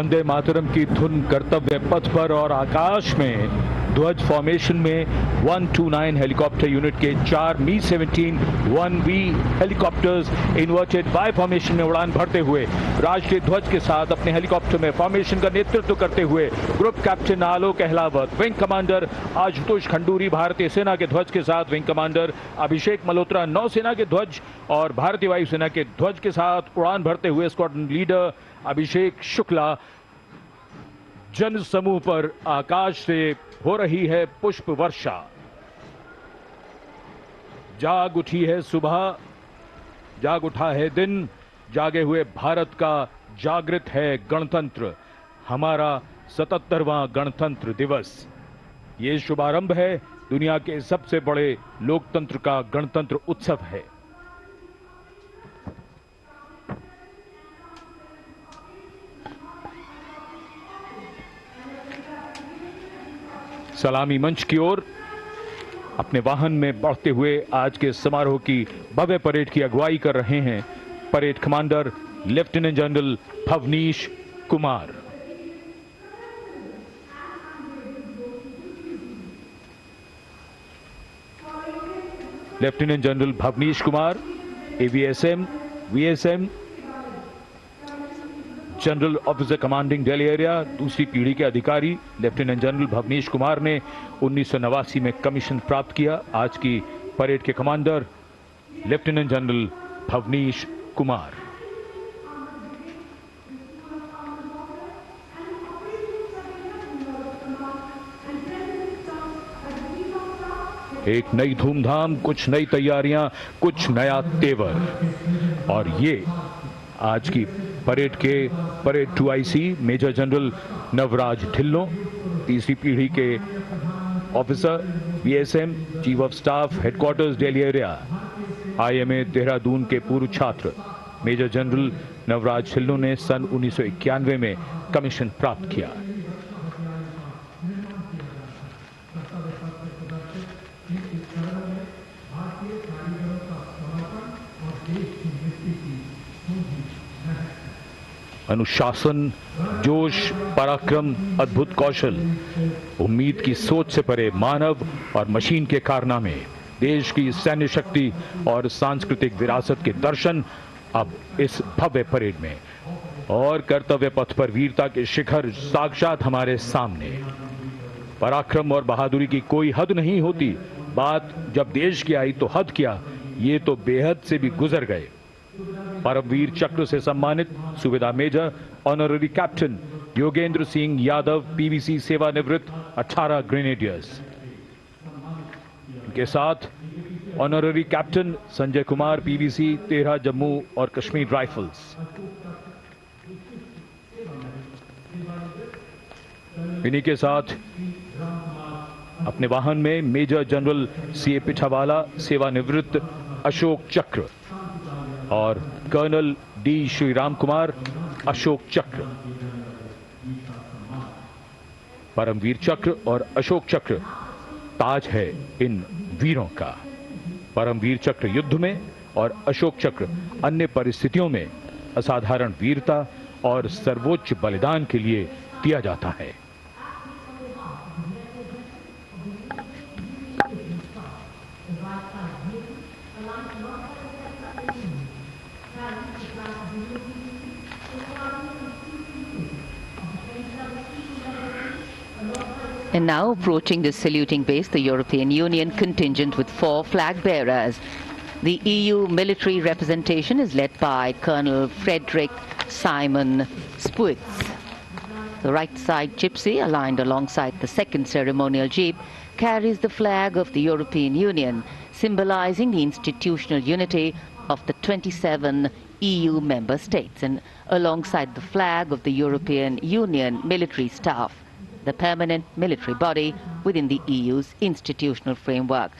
वंदे मातरम की धुन कर्तव्य पथ पर और आकाश में ध्वज फॉर्मेशन में 129 हेलीकॉप्टर यूनिट के 4 मी-17 1V helicopters inverted Y formation में उड़ान भरते हुए राष्ट्रीय ध्वज के साथ अपने हेलीकॉप्टर में फॉर्मेशन का नेतृत्व करते हुए ग्रुप कैप्टन आलोक अहलावत, विंग कमांडर आशुतोष खंडूरी भारतीय सेना के ध्वज के साथ, विंग कमांडर अभिषेक मल्होत्रा नौसेना के ध्वज और भारतीय वायुसेना के ध्वज के साथ उड़ान भरते हुए स्क्वाड्रन लीडर अभिषेक शुक्ला। जन समूह पर आकाश से हो रही है पुष्प वर्षा। जाग उठी है सुबह, जाग उठा है दिन, जागे हुए भारत का जागृत है गणतंत्र, हमारा 77वां गणतंत्र दिवस। ये शुभारंभ है दुनिया के सबसे बड़े लोकतंत्र का गणतंत्र उत्सव है। सलामी मंच की ओर अपने वाहन में बढ़ते हुए आज के समारोह की भव्य परेड की अगुवाई कर रहे हैं parade commander lieutenant general Bhavnish Kumar. Lieutenant general Bhavnish Kumar AVSM, VSM, general officer commanding Delhi area, दूसरी पीढ़ी के अधिकारी लेफ्टिनेंट जनरल भवनीश कुमार ने 1989 में कमीशन प्राप्त किया। आज की परेड के commander lieutenant general Bhavnish Kumar. एक नई धूमधाम, कुछ नई तैयारियां, कुछ नया तेवर। और ये आज की परेड के parade 2IC major general Navraj Dhillon, तीसरी पीढ़ी के officer BSM, chief of staff headquarters Delhi area, IMA Dehradun के पूर्व छात्र मेजर जनरल नवराज ढिल्लों ने सन 1991 में कमीशन प्राप्त किया। अनुशासन, जोश, पराक्रम, अद्भुत कौशल, उम्मीद की सोच से परे मानव और मशीन के कारनामे, देश की सैन्य शक्ति और सांस्कृतिक विरासत के दर्शन अब इस भव्य परेड में। और कर्तव्य पथ पर वीरता के शिखर साक्षात हमारे सामने। पराक्रम और बहादुरी की कोई हद नहीं होती। बात जब देश की आई तो हद क्या, ये तो बेहद से भी गुजर गए। परमवीर चक्र से सम्मानित Subedar major honorary captain Yogendra Singh Yadav PVC सेवानिवृत्त 18 ग्रेनेडियर्स। इनके साथ honorary captain Sanjay Kumar PVC 13 Jammu और कश्मीर राइफल्स। इन्हीं के साथ अपने वाहन में मेजर जनरल CA पिठावाला सेवानिवृत्त अशोक चक्र और कर्नल D श्रीराम कुमार अशोक चक्र। परमवीर चक्र और अशोक चक्र ताज है इन वीरों का। परमवीर चक्र युद्ध में और अशोक चक्र अन्य परिस्थितियों में असाधारण वीरता और सर्वोच्च बलिदान के लिए दिया जाता है। And now approaching the saluting base, the European Union contingent with 4 flag bearers. The EU military representation is led by Colonel Frederick Simon Spuitz. The right side gypsy, aligned alongside the second ceremonial jeep, carries the flag of the European Union, symbolizing the institutional unity of the 27 EU member states, and alongside the flag of the European Union military staff, the permanent military body within the EU's institutional framework.